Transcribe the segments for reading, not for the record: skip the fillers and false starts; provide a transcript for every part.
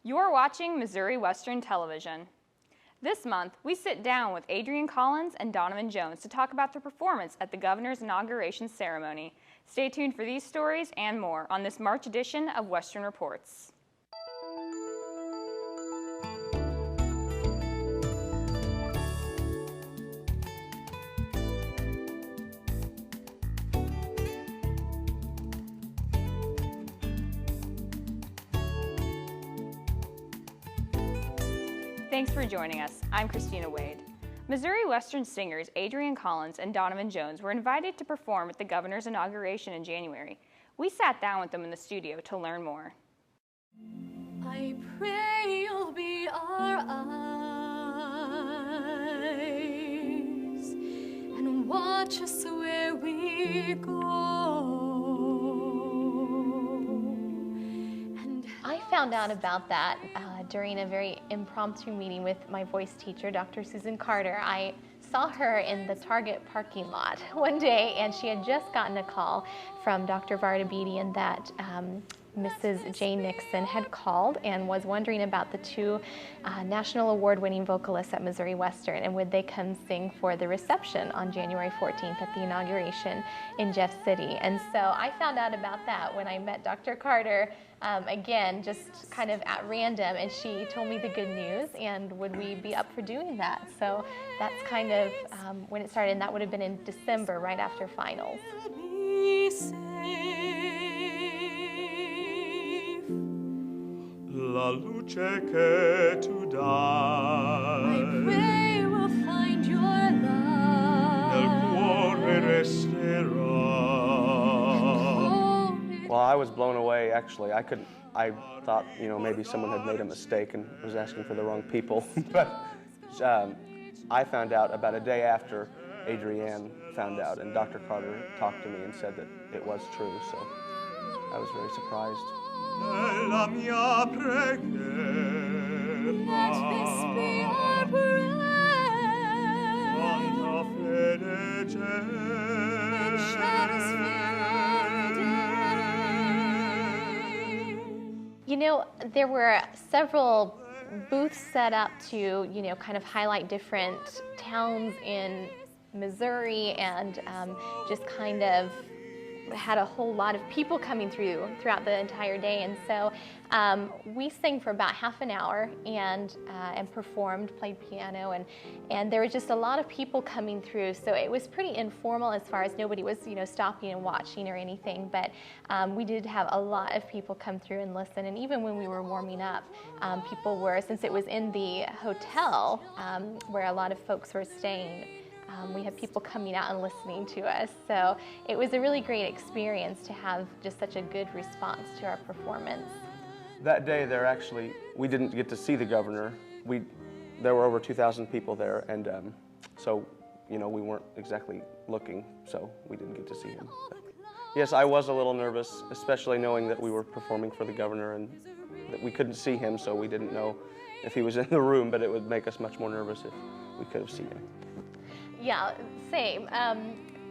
You're watching Missouri Western Television. This month, we sit down with Adrianne Collins and Donovan Jones to talk about their performance at the governor's inauguration ceremony. Stay tuned for these stories and more on this March edition of Western Reports. Thanks for joining us. I'm Christina Wade. Missouri Western singers Adrianne Collins and Donovan Jones were invited to perform at the governor's inauguration in January. We sat down with them in the studio to learn more. I pray you'll be our eyes and watch us where we go. I found out about that during a very impromptu meeting with my voice teacher, Dr. Susan Carter. I saw her in the Target parking lot one day, and she had just gotten a call from Dr. Vardabedian that Mrs. Jane Nixon had called and was wondering about the two national award-winning vocalists at Missouri Western, and would they come sing for the reception on January 14th at the inauguration in Jeff City. And so I found out about that when I met Dr. Carter, again, just kind of at random, and she told me the good news, and would we be up for doing that? So that's kind of when it started, and that would have been in December, right after finals. La luce che tu dai, I pray we'll find your love. nel cuore resterà. Well, I was blown away, actually. I thought, maybe someone had made a mistake and was asking for the wrong people. But I found out about a day after Adrianne found out, and Dr. Carter talked to me and said that it was true, so I was very surprised. Nella mia preghiera, Let this be our prayer. quanta fede c'è. You know, there were several booths set up to, kind of highlight different towns in Missouri, and just kind of had a whole lot of people coming throughout the entire day. And so we sang for about half an hour and performed, played piano, and there was just a lot of people coming through. So it was pretty informal as far as nobody was, stopping and watching or anything. But we did have a lot of people come through and listen. And even when we were warming up, people were, since it was in the hotel where a lot of folks were staying, we had people coming out and listening to us. So it was a really great experience to have just such a good response to our performance. That day, we didn't get to see the governor. There were over 2,000 people there, and so, we weren't exactly looking, so we didn't get to see him. But yes, I was a little nervous, especially knowing that we were performing for the governor and that we couldn't see him, so we didn't know if he was in the room, but it would make us much more nervous if we could have seen him. Yeah, same.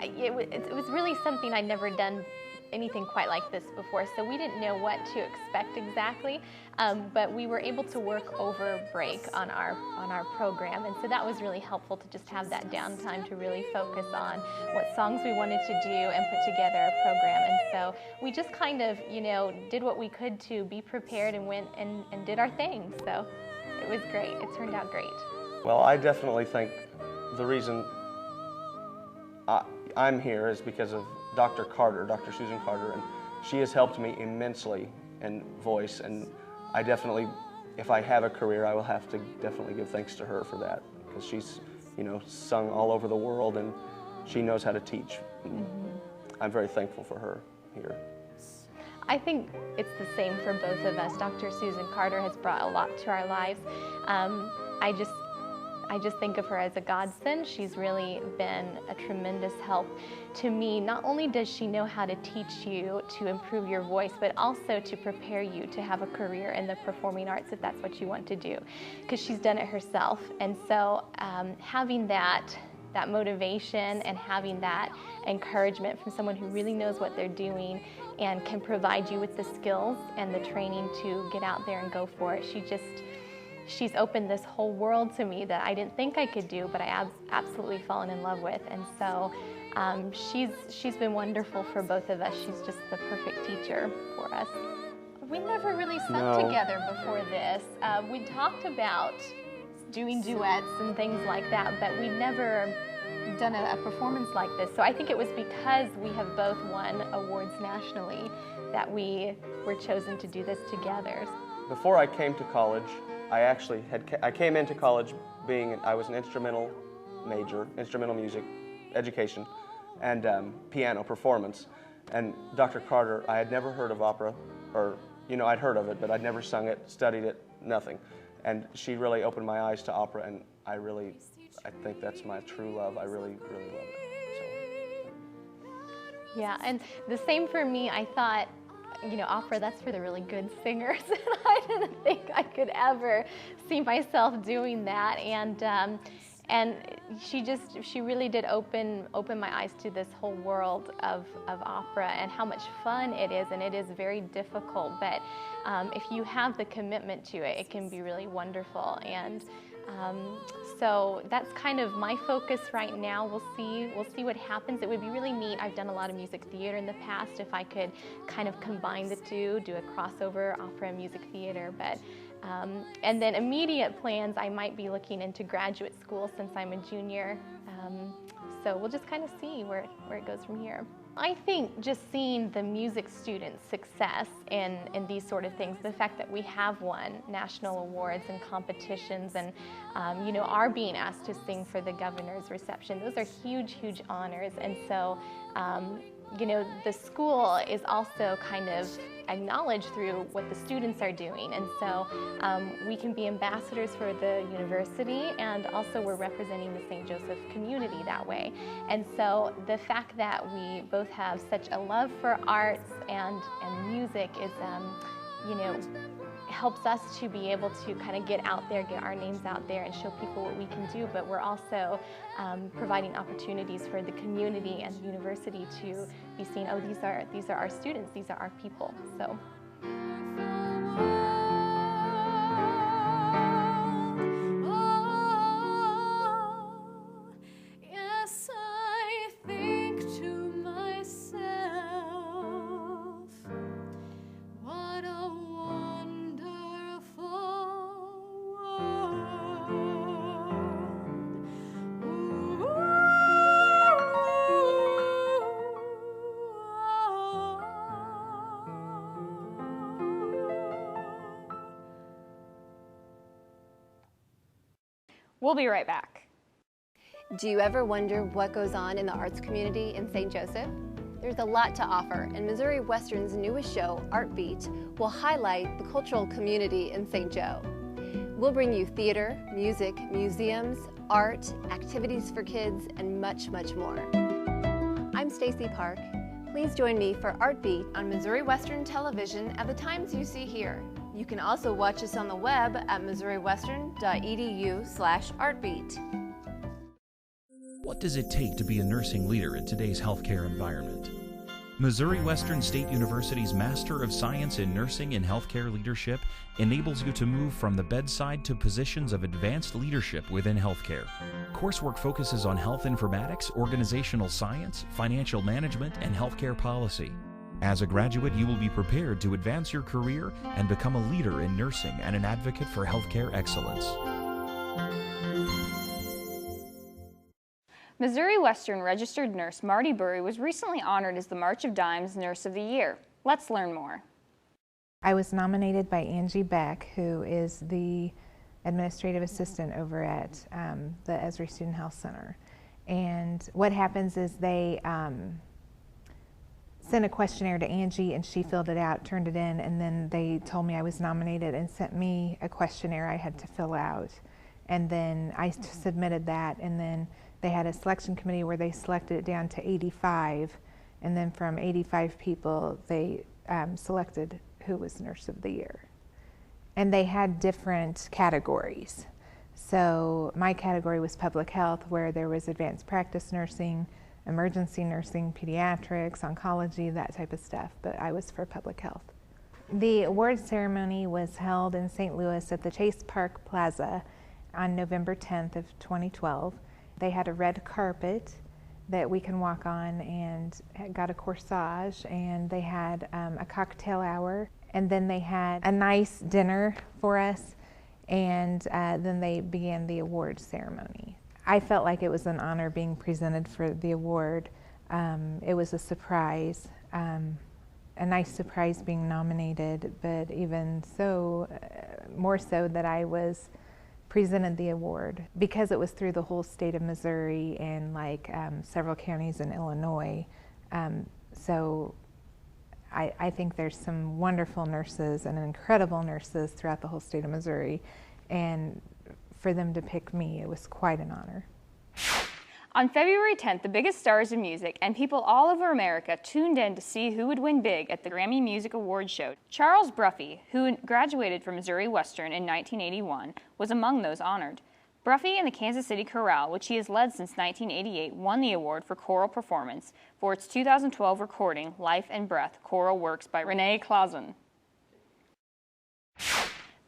It was really something I'd never done anything quite like this before, so we didn't know what to expect exactly, but we were able to work over break on our program, and so that was really helpful to just have that downtime to really focus on what songs we wanted to do and put together a program. And so we just kind of, did what we could to be prepared and went and did our thing. So it was great. It turned out great. Well, I definitely think the reason I'm here is because of Dr. Carter, Dr. Susan Carter, and she has helped me immensely in voice, and I definitely, if I have a career, I will have to definitely give thanks to her for that, because she's, sung all over the world, and she knows how to teach. I'm very thankful for her here. I think it's the same for both of us. Dr. Susan Carter has brought a lot to our lives. I just think of her as a godsend. She's really been a tremendous help to me. Not only does she know how to teach you to improve your voice, but also to prepare you to have a career in the performing arts if that's what you want to do, because she's done it herself. And so having that motivation and having that encouragement from someone who really knows what they're doing and can provide you with the skills and the training to get out there and go for it. She's opened this whole world to me that I didn't think I could do, but I absolutely fallen in love with. And so she's been wonderful for both of us. She's just the perfect teacher for us. We never really sung together before this. We talked about doing duets and things like that, but we'd never done a performance like this. So I think it was because we have both won awards nationally that we were chosen to do this together. Before I came to college, I came into college I was an instrumental major, instrumental music education, and piano performance. And Dr. Carter, I had never heard of opera, or I'd heard of it, but I'd never sung it, studied it, nothing. And she really opened my eyes to opera, and I think that's my true love. I really, really love it. So. Yeah, and the same for me. I thought, opera, that's for the really good singers. And I didn't think I could ever see myself doing that. And she really did open my eyes to this whole world of opera and how much fun it is, and it is very difficult, but if you have the commitment to it, it can be really wonderful. And so that's kind of my focus right now. We'll see what happens. It would be really neat. I've done a lot of music theater in the past. If I could kind of combine the two, do a crossover opera and music theater, but and then immediate plans, I might be looking into graduate school since I'm a junior. So we'll just kind of see where it goes from here. I think just seeing the music students' success in these sort of things, the fact that we have won national awards and competitions and, are being asked to sing for the governor's reception, those are huge, huge honors. And so, the school is also kind of acknowledged through what the students are doing. And so we can be ambassadors for the university, and also we're representing the St. Joseph community that way. And so the fact that we both have such a love for arts and music is, helps us to be able to kind of get out there, get our names out there and show people what we can do, but we're also providing opportunities for the community and the university to be seen, oh, these are our students, these are our people. So. We'll be right back. Do you ever wonder what goes on in the arts community in St. Joseph? There's a lot to offer, and Missouri Western's newest show, Art Beat, will highlight the cultural community in St. Joe. We'll bring you theater, music, museums, art, activities for kids, and much, much more. I'm Stacy Park. Please join me for Art Beat on Missouri Western Television at the times you see here. You can also watch us on the web at missouriwestern.edu/artbeat. What does it take to be a nursing leader in today's healthcare environment? Missouri Western State University's Master of Science in Nursing and Healthcare Leadership enables you to move from the bedside to positions of advanced leadership within healthcare. Coursework focuses on health informatics, organizational science, financial management, and healthcare policy. As a graduate, you will be prepared to advance your career and become a leader in nursing and an advocate for healthcare excellence. Missouri Western registered nurse Marty Burry was recently honored as the March of Dimes Nurse of the Year. Let's learn more. I was nominated by Angie Beck, who is the administrative assistant over at the Esri Student Health Center. And what happens is they sent a questionnaire to Angie, and she filled it out, turned it in, and then they told me I was nominated and sent me a questionnaire I had to fill out. And then I submitted that, and then they had a selection committee where they selected it down to 85, and then from 85 people, they selected who was Nurse of the Year. And they had different categories. So my category was public health, where there was advanced practice nursing, emergency nursing, pediatrics, oncology, that type of stuff, but I was for public health. The award ceremony was held in St. Louis at the Chase Park Plaza on November 10th of 2012. They had a red carpet that we can walk on and got a corsage, and they had a cocktail hour, and then they had a nice dinner for us, and then they began the award ceremony. I felt like it was an honor being presented for the award. It was a surprise, a nice surprise being nominated, but even so, more so that I was presented the award because it was through the whole state of Missouri and like several counties in Illinois. So I think there's some wonderful nurses and incredible nurses throughout the whole state of Missouri, and for them to pick me, it was quite an honor. On February 10th, the biggest stars of music and people all over America tuned in to see who would win big at the Grammy Music Awards show. Charles Bruffy, who graduated from Missouri Western in 1981, was among those honored. Bruffy and the Kansas City Chorale, which he has led since 1988, won the award for choral performance for its 2012 recording, Life and Breath, Choral Works by Renee Clausen.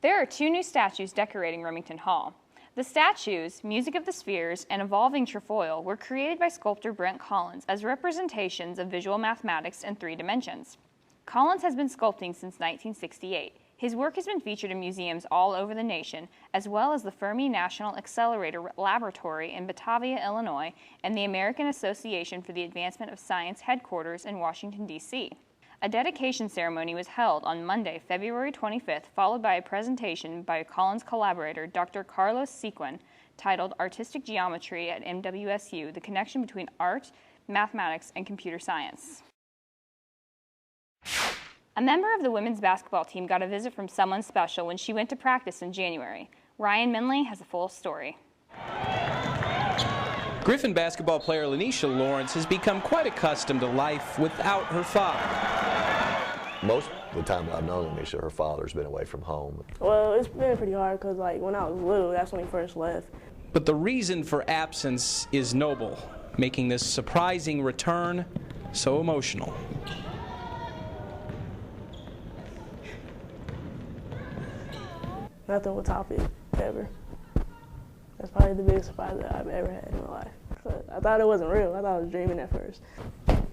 There are 2 new statues decorating Remington Hall. The statues, Music of the Spheres and Evolving Trefoil, were created by sculptor Brent Collins as representations of visual mathematics in 3 dimensions. Collins has been sculpting since 1968. His work has been featured in museums all over the nation, as well as the Fermi National Accelerator Laboratory in Batavia, Illinois, and the American Association for the Advancement of Science headquarters in Washington, D.C. A dedication ceremony was held on Monday, February 25th, followed by a presentation by Collins collaborator Dr. Carlos Sequin titled Artistic Geometry at MWSU, the connection between art, mathematics, and computer science. A member of the women's basketball team got a visit from someone special when she went to practice in January. Ryan Minley has a full story. Griffin basketball player Lanisha Lawrence has become quite accustomed to life without her father. Most of the time I've known Lanisha, her father's been away from home. Well, it's been pretty hard because like when I was little, that's when he first left. But the reason for absence is noble, making this surprising return so emotional. Nothing will top it, ever. That's probably the biggest surprise that I've ever had in my life. But I thought it wasn't real. I thought I was dreaming at first.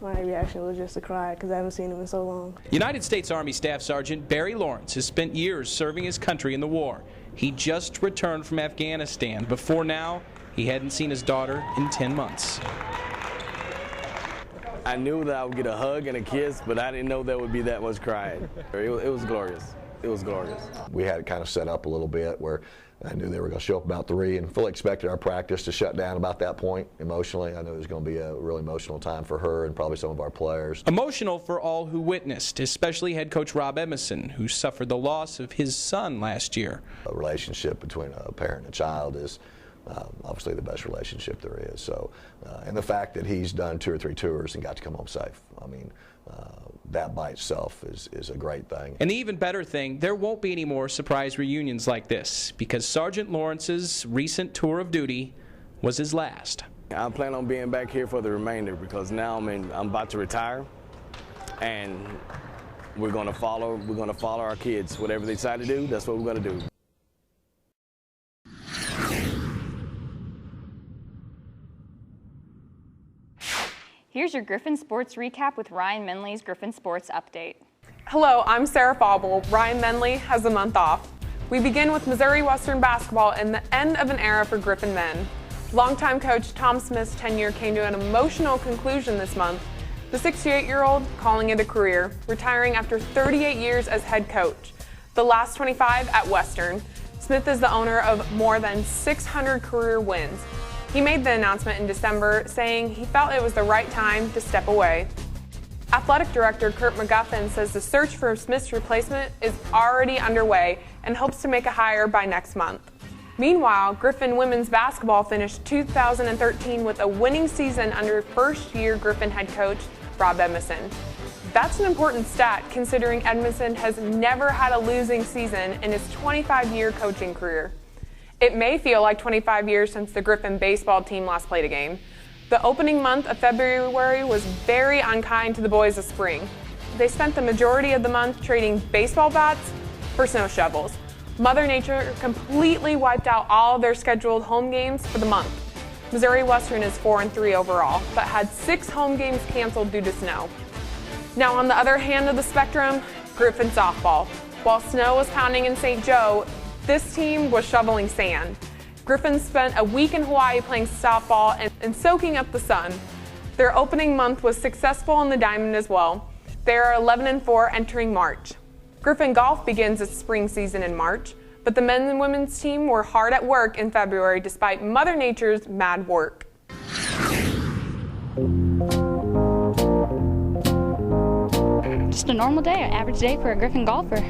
My reaction was just to cry because I haven't seen him in so long. United States Army Staff Sergeant Barry Lawrence has spent years serving his country in the war. He just returned from Afghanistan. Before now, he hadn't seen his daughter in 10 months. I knew that I would get a hug and a kiss, but I didn't know there would be that much crying. It was glorious. It was glorious. We had it kind of set up a little bit where I knew they were going to show up about 3 and fully expected our practice to shut down about that point emotionally. I knew it was going to be a really emotional time for her and probably some of our players. Emotional for all who witnessed, especially head coach Rob Emerson, who suffered the loss of his son last year. A relationship between a parent and a child is obviously the best relationship there is. So, and the fact that he's done 2 or 3 tours and got to come home safe, I mean, that by itself is a great thing. And the even better thing, there won't be any more surprise reunions like this because Sergeant Lawrence's recent tour of duty was his last. I plan on being back here for the remainder because now I'm about to retire, and we're going to follow our kids. Whatever they decide to do, that's what we're going to do. Here's your Griffin Sports recap with Ryan Minley's Griffin Sports Update. Hello, I'm Sarah Fauble. Ryan Minley has a month off. We begin with Missouri Western basketball and the end of an era for Griffin men. Longtime coach Tom Smith's tenure came to an emotional conclusion this month, the 68-year-old calling it a career, retiring after 38 years as head coach, the last 25 at Western. Smith is the owner of more than 600 career wins. He made the announcement in December, saying he felt it was the right time to step away. Athletic Director Kurt McGuffin says the search for Smith's replacement is already underway and hopes to make a hire by next month. Meanwhile, Griffin women's basketball finished 2013 with a winning season under first-year Griffin head coach Rob Emerson. That's an important stat considering Edmondson has never had a losing season in his 25-year coaching career. It may feel like 25 years since the Griffin baseball team last played a game. The opening month of February was very unkind to the boys of spring. They spent the majority of the month trading baseball bats for snow shovels. Mother Nature completely wiped out all of their scheduled home games for the month. Missouri Western is 4-3 overall, but had 6 home games canceled due to snow. Now on the other hand of the spectrum, Griffin softball. While snow was pounding in St. Joe, this team was shoveling sand. Griffin spent a week in Hawaii playing softball and soaking up the sun. Their opening month was successful in the diamond as well. They are 11-4 entering March. Griffin golf begins its spring season in March, but the men's and women's team were hard at work in February despite Mother Nature's mad work. Just a normal day, an average day for a Griffin golfer.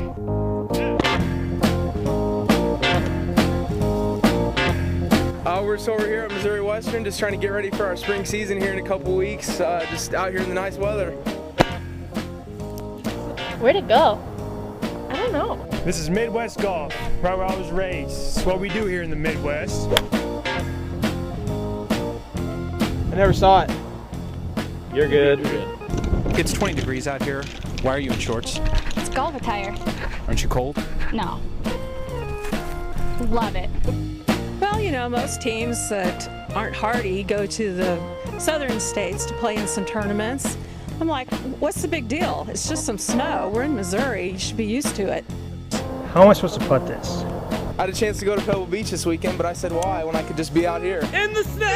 We're here at Missouri Western, just trying to get ready for our spring season here in a couple weeks, just out here in the nice weather. Where'd it go? I don't know. This is Midwest Golf, right where I was raised. It's what we do here in the Midwest. I never saw it. You're good. It's 20 degrees out here. Why are you in shorts? It's golf attire. Aren't you cold? No. Love it. Well, you know, most teams that aren't hardy go to the southern states to play in some tournaments. I'm like, what's the big deal? It's just some snow. We're in Missouri. You should be used to it. How am I supposed to putt this? I had a chance to go to Pebble Beach this weekend, but I said why when I could just be out here. In the snow!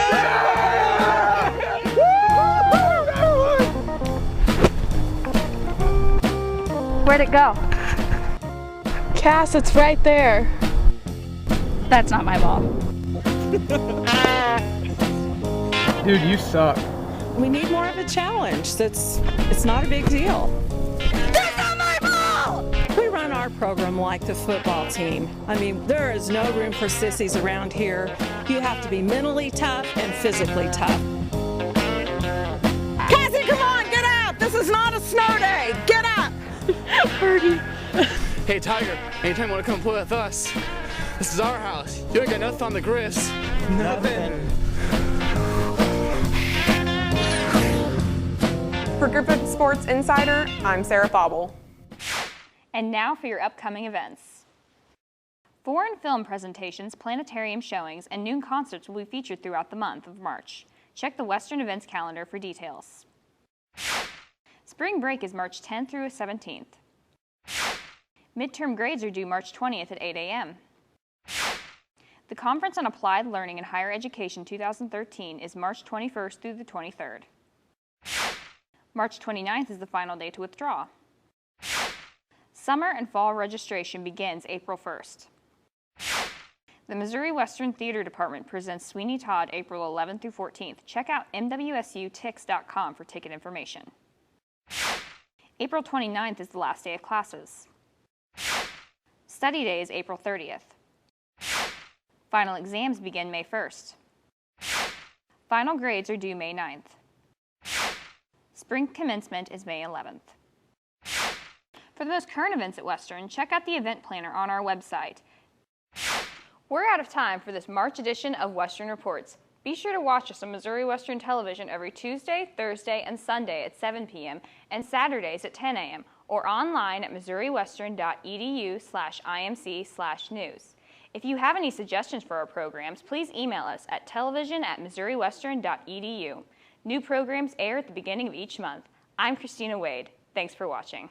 Where'd it go? Cass, it's right there. That's not my ball. Dude, you suck. We need more of a challenge. It's not a big deal. That's not my ball! We run our program like the football team. I mean, there is no room for sissies around here. You have to be mentally tough and physically tough. Cassie, come on, get out! This is not a snow day! Get up! Birdie. Hey, Tiger, anytime you want to come play with us, this is our house. You ain't got nothing on the grist. Nothing. For Griffin Sports Insider, I'm Sarah Fauble. And now for your upcoming events. Foreign film presentations, planetarium showings, and noon concerts will be featured throughout the month of March. Check the Western events calendar for details. Spring break is March 10th through 17th. Midterm grades are due March 20th at 8 a.m. The Conference on Applied Learning in Higher Education 2013 is March 21st through the 23rd. March 29th is the final day to withdraw. Summer and fall registration begins April 1st. The Missouri Western Theater Department presents Sweeney Todd April 11th through 14th. Check out mwsutix.com for ticket information. April 29th is the last day of classes. Study day is April 30th. Final exams begin May 1st. Final grades are due May 9th. Spring commencement is May 11th. For the most current events at Western, check out the event planner on our website. We're out of time for this March edition of Western Reports. Be sure to watch us on Missouri Western Television every Tuesday, Thursday, and Sunday at 7 p.m. and Saturdays at 10 a.m. or online at missouriwestern.edu/imc/news. If you have any suggestions for our programs, please email us at television@missouriwestern.edu. New programs air at the beginning of each month. I'm Christina Wade. Thanks for watching.